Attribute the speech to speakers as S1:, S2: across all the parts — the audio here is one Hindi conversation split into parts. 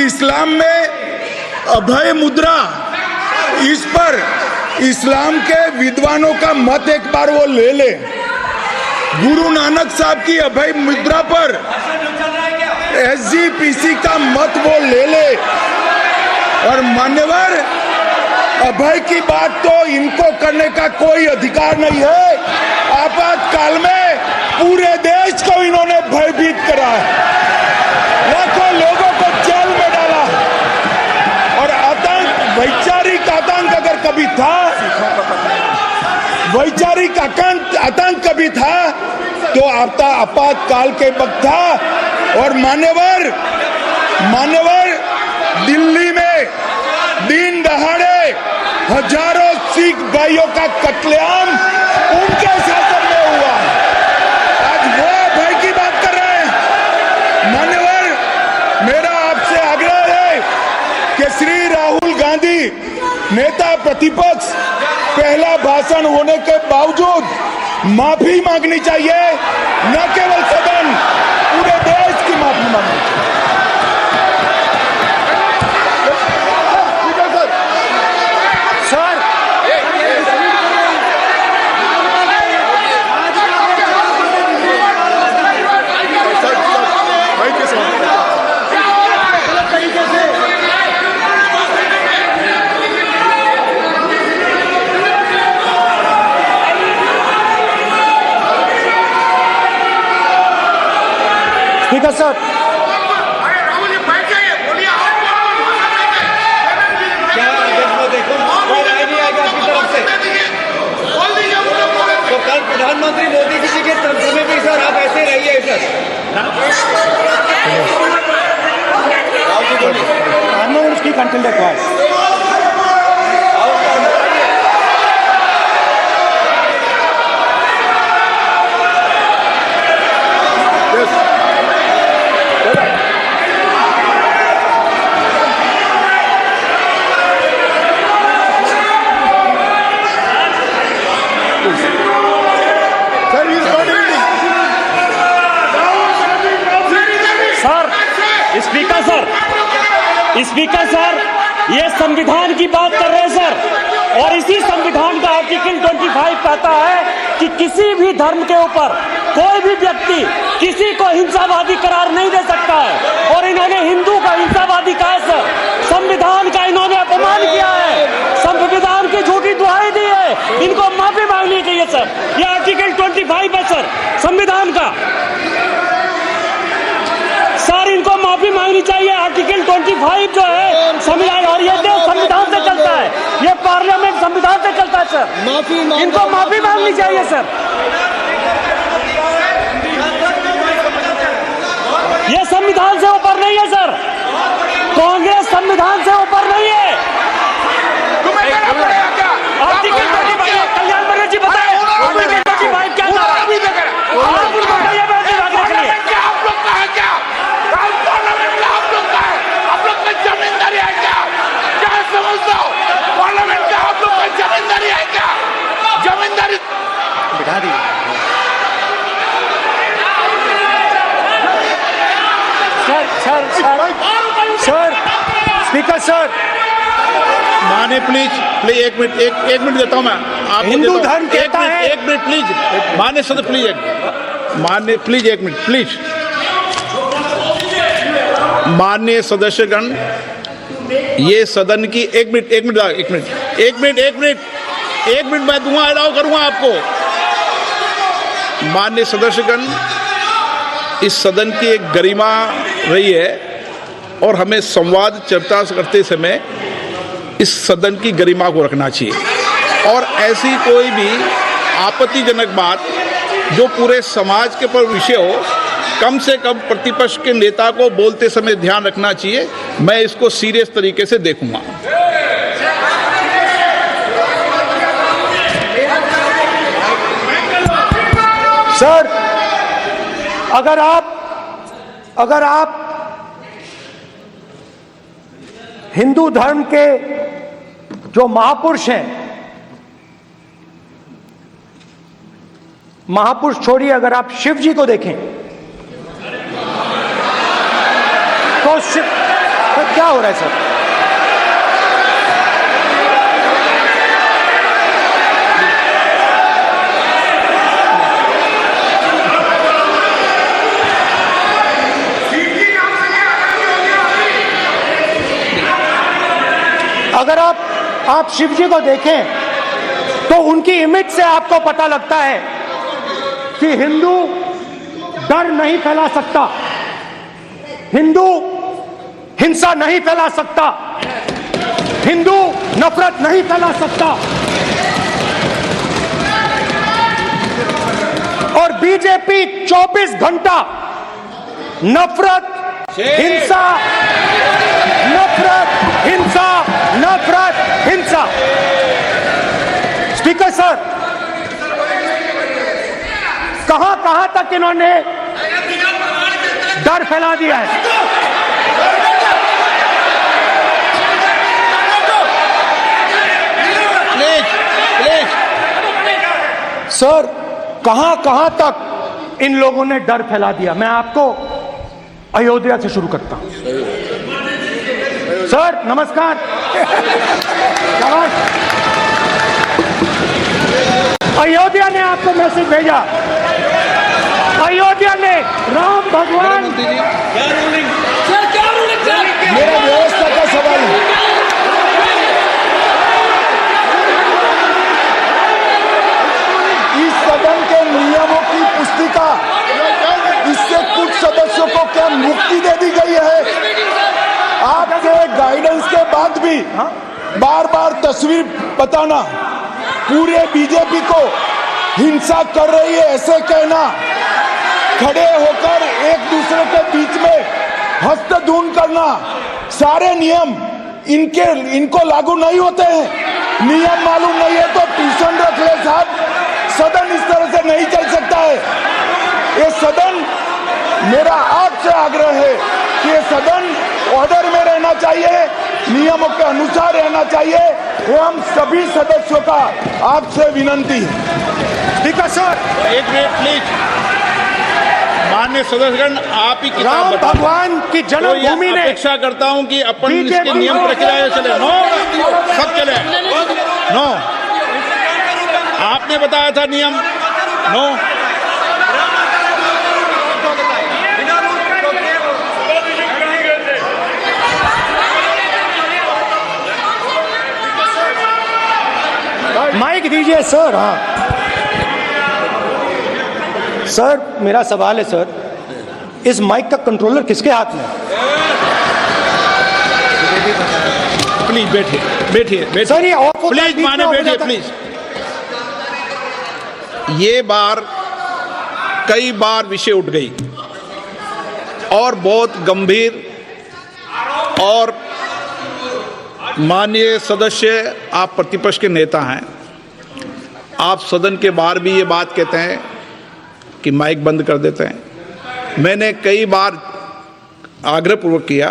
S1: इस्लाम में अभय मुद्रा, इस पर इस्लाम के विद्वानों का मत एक बार वो ले ले। गुरु नानक साहब की अभय मुद्रा पर SGPC का मत वो ले ले। और मान्यवर, अभय की बात तो इनको करने का कोई अधिकार नहीं है। आपातकाल में पूरे देश को इन्होंने भयभीत करा, लाखों लोगों को जेल में डाला। और आतंक, वैचारिक आतंक अगर कभी था, वैचारिक आतंक कभी था तो आपातकाल के वक्त था। और मान्यवर, दिल्ली में दिन दहाड़े हजारों सिख भाइयों का कत्लेआम उनके शासन में हुआ। आज वो भय की बात कर रहे हैं। मान्यवर, मेरा आपसे आग्रह है कि श्री राहुल गांधी नेता प्रतिपक्ष, पहला भाषण होने के बावजूद माफी मांगनी चाहिए, न केवल सदन, पूरे देश की माफी मांगनी चाहिए।
S2: स्पीकर साहब,
S3: क्या देखो कोई राय नहीं आएगा आपकी तरफ से? तो कल प्रधानमंत्री मोदी जी के समय पे सर आप ऐसे रहिए सर।
S2: प्रधानमंत्री speak until the call.
S4: Speaker sir, ये संविधान की बात कर रहे हैं सर, और इसी संविधान का आर्टिकल 25 कहता है कि किसी भी धर्म के ऊपर कोई भी व्यक्ति किसी को हिंसावादी करार नहीं दे सकता है। और इन्होंने हिंदू का हिंसावादी कहा सर, संविधान का इन्होंने अपमान किया है, संविधान की झूठी दुहाई दी है, इनको माफी मांगनी चाहिए सर। ये आर्टिकल 25 है सर संविधान का, सर इनको माफी मांगनी चाहिए। आर्टिकल 25 जो है संविधान, और ये देश संविधान से चलता है, ये पार्लियामेंट संविधान से चलता है सर, इनको माफी मांगनी चाहिए सर। ये संविधान से ऊपर नहीं है सर, कांग्रेस संविधान से ऊपर नहीं है। आर्टिकल 25, कल्याण बनर्जी जी बताए आर्टिकल 25 क्या था? आप बताइए,
S5: जमींदारी है क्या? क्या समझते हो? पार्लियामेंट का आप लोग का जमींदारी है क्या? जमींदारी बिठा दी।
S2: सर, स्पीकर सर,
S6: माने प्लीज एक मिनट देता हूं मैं आपको।
S2: हिंदू धर्म कहता है,
S6: एक मिनट प्लीज माने सदस्य प्लीज एक मिनट प्लीज। माननीय सदस्यगण, ये सदन की एक मिनट मैं दूंगा, अलाउ करूंगा आपको। माननीय सदस्यगण, इस सदन की एक गरिमा रही है और हमें संवाद चर्चा करते समय इस सदन की गरिमा को रखना चाहिए। और ऐसी कोई भी आपत्तिजनक बात जो पूरे समाज के पर विषय हो, कम से कम प्रतिपक्ष के नेता को बोलते समय ध्यान रखना चाहिए। मैं इसको सीरियस तरीके से देखूंगा।
S2: सर, अगर आप हिंदू धर्म के जो महापुरुष हैं, महापुरुष छोड़िए, अगर आप शिव जी को देखें तो क्या हो रहा है सर? अगर आप शिव जी को देखें तो उनकी इमेज से आपको पता लगता है कि हिंदू डर नहीं फैला सकता, हिंदू हिंसा नहीं फैला सकता, हिंदू नफरत नहीं फैला सकता। और बीजेपी 24 घंटा नफरत, हिंसा, नफरत, हिंसा, नफरत, हिंसा। स्पीकर सर, कहां तक इन्होंने डर फैला दिया है? सर, कहां तक इन लोगों ने डर फैला दिया? मैं आपको अयोध्या से शुरू करता हूं। सर नमस्कार। अयोध्या ने आपको मैसेज भेजा, अयोध्या ने राम भगवान।
S1: मेरा व्यवस्था का सवाल है। इस सदन के नियमों की पुस्तिका, इससे कुछ सदस्यों को क्या मुक्ति दे दी गई है? आपके गाइडेंस के बाद भी बार बार तस्वीर बताना, पूरे बीजेपी को हिंसा कर रही है ऐसे कहना, खड़े होकर एक दूसरे के बीच में हस्तधून करना, सारे नियम इनको लागू नहीं होते हैं। नियम मालूम नहीं है तो ट्यूशन रख ले साहब, सदन इस तरह से नहीं चल सकता है। ये सदन, मेरा आपसे आग्रह है कि ये सदन ऑर्डर में रहना चाहिए, नियमों के अनुसार रहना चाहिए। ये हम सभी सदस्यों का आपसे विनंती है।
S2: ठीक है सर।
S6: एक मिनट प्लीज। माननीय सदस्यगण, आप ही किताब
S2: राम
S6: बताओ।
S2: भगवान की जन्मभूमि ने
S6: अपेक्षा करता हूं कि अपन इसके नियम प्रक्रिया चले। नो, सब चले। नो, आपने बताया था नियम। नो,
S2: माइक दीजिए सर। हाँ सर, मेरा सवाल है सर, इस माइक का कंट्रोलर किसके हाथ में है?
S6: प्लीज बैठिए, बैठिए
S2: सर, ये ऑफ होता है,
S6: प्लीज,
S2: बीच
S6: माने
S2: में ऑफ हो
S6: बैठिए
S2: जाता है।
S6: प्लीज। ये बार कई बार विषय उठ गई और बहुत गंभीर, और माननीय सदस्य, आप प्रतिपक्ष के नेता हैं, आप सदन के बाहर भी ये बात कहते हैं कि माइक बंद कर देते हैं। मैंने कई बार आग्रहपूर्वक किया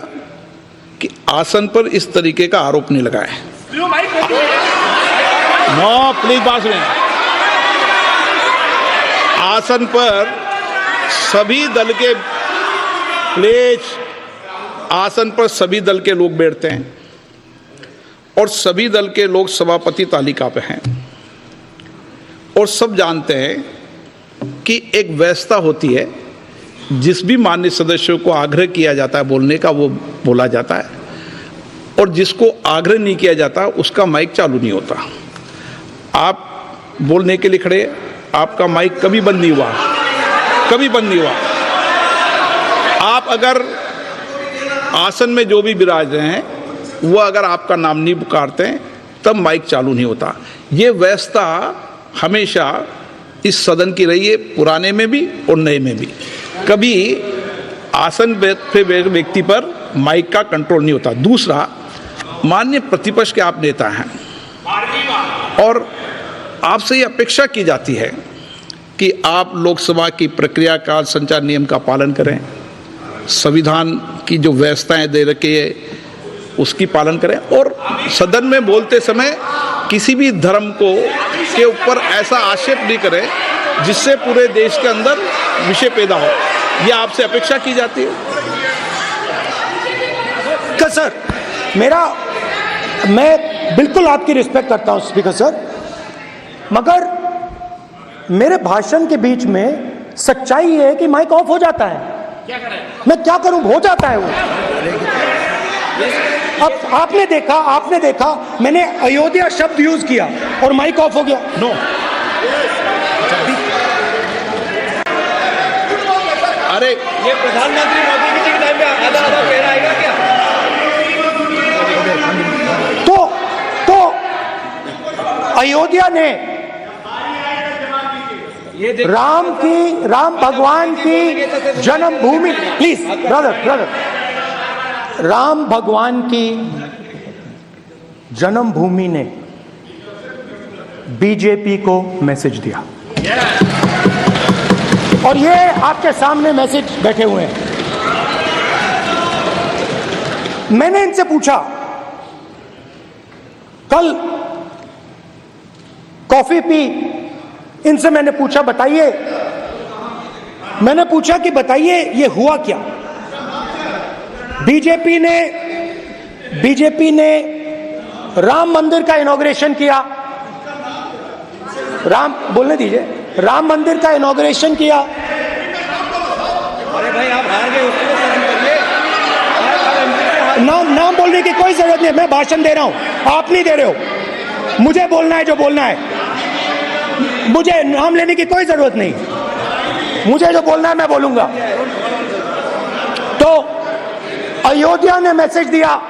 S6: कि आसन पर इस तरीके का आरोप नहीं लगाए। नो, प्लीज बात सुनिए। आसन पर सभी दल के, प्लीज, आसन पर सभी दल के लोग बैठते हैं और सभी दल के लोग सभापति तालिका पे हैं और सब जानते हैं कि एक व्यवस्था होती है, जिस भी माननीय सदस्यों को आग्रह किया जाता है बोलने का वो बोला जाता है, और जिसको आग्रह नहीं किया जाता उसका माइक चालू नहीं होता। आप बोलने के लिए खड़े, आपका माइक कभी बंद नहीं हुआ, कभी बंद नहीं हुआ। आप अगर आसन में जो भी विराज रहे हैं वो अगर आपका नाम नहीं पुकारते हैं तब माइक चालू नहीं होता। ये व्यवस्था हमेशा इस सदन की रही है, पुराने में भी और नए में भी। कभी आसन पे व्यक्ति पर माइक का कंट्रोल नहीं होता। दूसरा, माननीय प्रतिपक्ष के आप नेता हैं और आपसे ये अपेक्षा की जाती है कि आप लोकसभा की प्रक्रिया का, संचार नियम का पालन करें, संविधान की जो व्यवस्थाएं दे रखी है उसकी पालन करें, और सदन में बोलते समय किसी भी धर्म को के ऊपर ऐसा आक्षेप नहीं करें जिससे पूरे देश के अंदर विषय पैदा हो। यह आपसे अपेक्षा की जाती है।
S2: सर मैं बिल्कुल आपकी रिस्पेक्ट करता हूं स्पीकर सर, मगर मेरे भाषण के बीच में सच्चाई ये है कि माइक ऑफ हो जाता है। मैं क्या करूं, हो जाता है वो। अब आपने देखा मैंने अयोध्या शब्द यूज किया और माइक ऑफ हो गया। नो,
S6: अरे
S3: ये प्रधानमंत्री मोदी जी के टाइम में आधा आधा कह रहा है क्या?
S2: तो अयोध्या ने राम भगवान की जन्मभूमि, प्लीज ब्रदर, राम भगवान की जन्मभूमि ने बीजेपी को मैसेज दिया और ये आपके सामने मैसेज बैठे हुए हैं। मैंने इनसे पूछा, कल कॉफी पी, इनसे मैंने पूछा कि बताइए ये हुआ क्या। बीजेपी ने राम मंदिर का इनॉग्रेशन किया, बोलने दीजिए, राम मंदिर का इनॉग्रेशन किया।
S3: अरे भाई आप हार गए, उसको सहन करिए।
S2: नाम बोलने की कोई जरूरत नहीं, मैं भाषण दे रहा हूं, आप नहीं दे रहे हो। मुझे बोलना है जो बोलना है, मुझे नाम लेने की कोई जरूरत नहीं, मुझे जो बोलना है मैं बोलूंगा। तो अयोध्या ने मैसेज दिया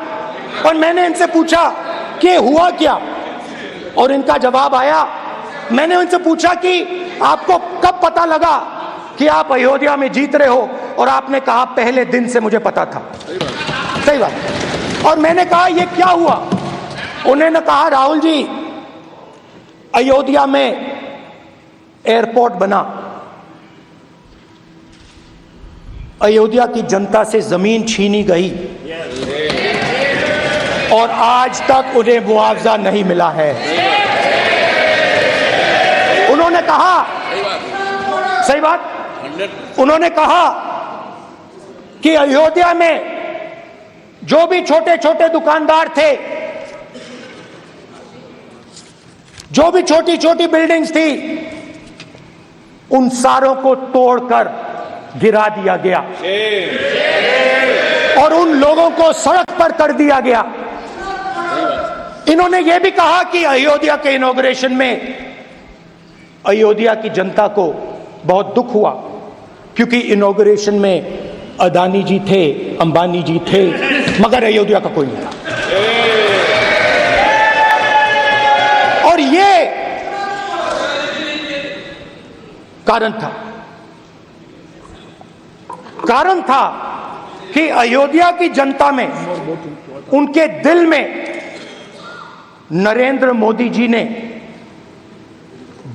S2: और मैंने इनसे पूछा कि हुआ क्या, और इनका जवाब आया। मैंने उनसे पूछा कि आपको कब पता लगा कि आप अयोध्या में जीत रहे हो, और आपने कहा पहले दिन से मुझे पता था। सही बात। और मैंने कहा ये क्या हुआ, उन्होंने कहा राहुल जी अयोध्या में एयरपोर्ट बना, अयोध्या की जनता से जमीन छीनी गई और आज तक उन्हें मुआवजा नहीं मिला है। उन्होंने कहा, सही बात, उन्होंने कहा कि अयोध्या में जो भी छोटे छोटे दुकानदार थे, जो भी छोटी छोटी बिल्डिंग्स थी, उन सारों को तोड़कर गिरा दिया गया और उन लोगों को सड़क पर कर दिया गया। इन्होंने यह भी कहा कि अयोध्या के इनॉग्रेशन में अयोध्या की जनता को बहुत दुख हुआ, क्योंकि इनॉग्रेशन में अदानी जी थे, अंबानी जी थे, मगर अयोध्या का कोई नहीं था। और ये कारण था कि अयोध्या की जनता में, उनके दिल में नरेंद्र मोदी जी ने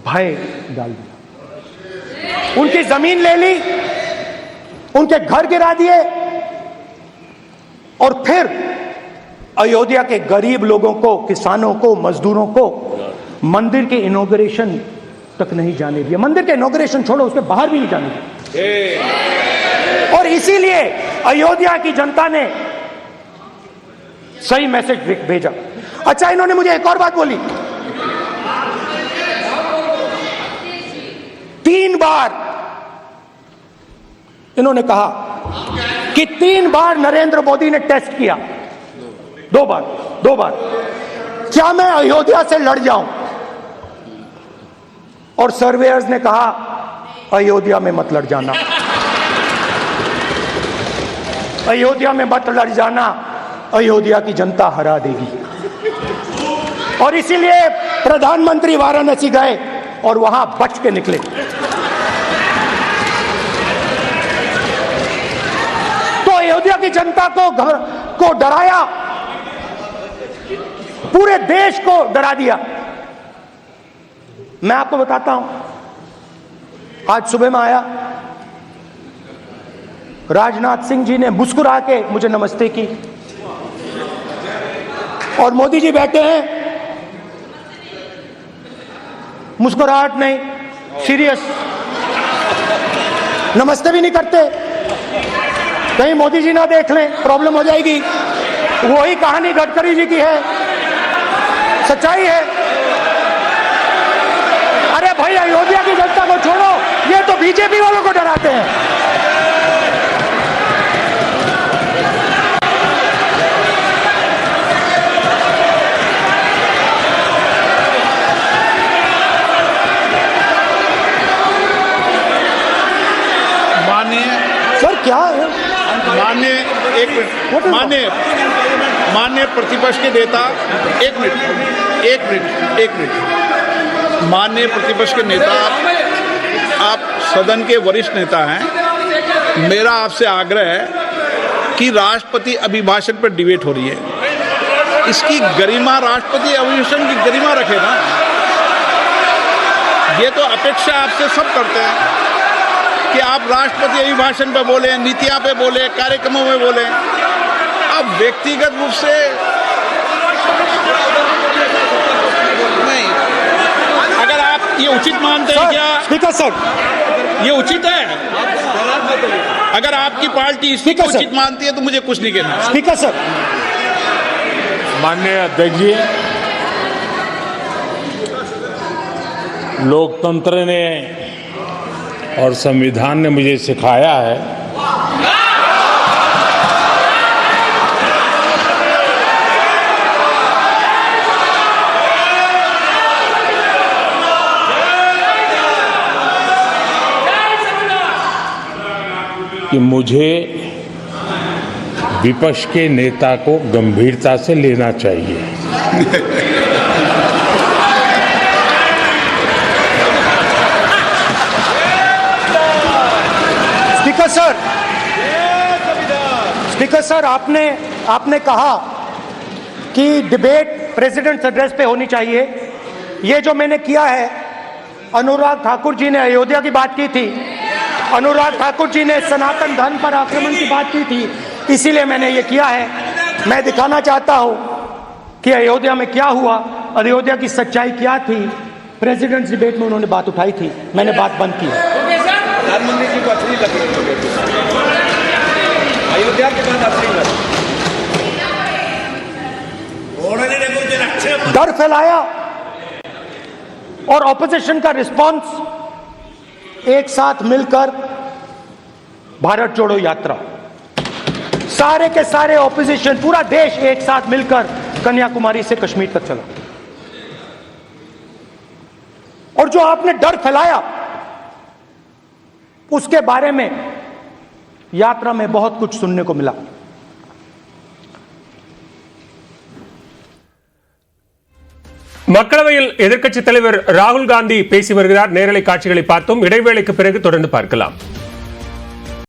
S2: भय डाल दिया। उनकी जमीन ले ली, उनके घर गिरा दिए, और फिर अयोध्या के गरीब लोगों को, किसानों को, मजदूरों को मंदिर के इनॉग्रेशन तक नहीं जाने दिया। मंदिर के इनॉग्रेशन छोड़ो, उसके बाहर भी नहीं जाने दिया। और इसीलिए अयोध्या की जनता ने सही मैसेज भेजा। अच्छा, इन्होंने मुझे एक और बात बोली, 3 बार इन्होंने कहा कि 3 बार नरेंद्र मोदी ने टेस्ट किया, 2 बार, क्या मैं अयोध्या से लड़ जाऊं? और सर्वेयर्स ने कहा अयोध्या में मत लड़ जाना, अयोध्या में मत लड़ जाना, अयोध्या की जनता हरा देगी। और इसीलिए प्रधानमंत्री वाराणसी गए और वहां बच के निकले। तो अयोध्या की जनता को डराया, पूरे देश को डरा दिया। मैं आपको बताता हूं, आज सुबह में आया, राजनाथ सिंह जी ने मुस्कुरा के मुझे नमस्ते की, और मोदी जी बैठे हैं, मुस्कुराहट नहीं, सीरियस, नमस्ते भी नहीं करते, कहीं मोदी जी ना देख लें, प्रॉब्लम हो जाएगी। वही कहानी गडकरी जी की है, सच्चाई है। अरे भाई, अयोध्या की जनता को छोड़ो, ये तो बीजेपी वालों को डराते हैं। सर क्या है?
S6: माननीय प्रतिपक्ष के नेता, एक मिनट, माननीय प्रतिपक्ष के नेता, आप सदन के वरिष्ठ नेता हैं। मेरा आपसे आग्रह है कि राष्ट्रपति अभिभाषण पर डिबेट हो रही है, इसकी गरिमा, राष्ट्रपति अभिभाषण की गरिमा रखे ना। ये तो अपेक्षा आपसे सब करते हैं कि आप राष्ट्रपति अभिभाषण पे बोले, नीतियां पे बोले, कार्यक्रमों में बोले। अब व्यक्तिगत रूप से नहीं, अगर आप ये उचित मानते हैं क्या?
S2: स्पीकर सर,
S6: ये उचित है? अगर आपकी पार्टी इसको उचित मानती है तो मुझे कुछ नहीं कहना।
S2: स्पीकर सर,
S7: माननीय अध्यक्ष जी, लोकतंत्र ने और संविधान ने मुझे सिखाया है कि मुझे विपक्ष के नेता को गंभीरता से लेना चाहिए।
S2: स्पीकर सर, आपने कहा कि डिबेट प्रेसिडेंट्स एड्रेस पे होनी चाहिए। ये जो मैंने किया है, अनुराग ठाकुर जी ने अयोध्या की बात की थी, अनुराग ठाकुर जी ने सनातन धर्म पर आक्रमण की बात की थी, इसीलिए मैंने ये किया है। मैं दिखाना चाहता हूं कि अयोध्या में क्या हुआ, अयोध्या की सच्चाई क्या थी। प्रेसिडेंट्स डिबेट में उन्होंने बात उठाई थी, मैंने बात बंद की है।
S3: प्रधानमंत्री जी को असली लगी अयोध्या के बाद असली लगी,
S2: डर फैलाया और ऑपोजिशन का रिस्पांस, एक साथ मिलकर भारत जोड़ो यात्रा, सारे के सारे ऑपोजिशन, पूरा देश एक साथ मिलकर कन्याकुमारी से कश्मीर तक चला। और जो आपने डर फैलाया, उसके बारे में यात्रा में बहुत कुछ सुनने को मिला।
S8: மக்களவையில் எதிர்க்கட்சித் தலைவர் ராகுல் காந்தி பேசி வருகிறார். நேரலை காட்சிகளை பார்த்தோம். இடைவேளைக்கு பிறகு தொடர்ந்து பார்க்கலாம்.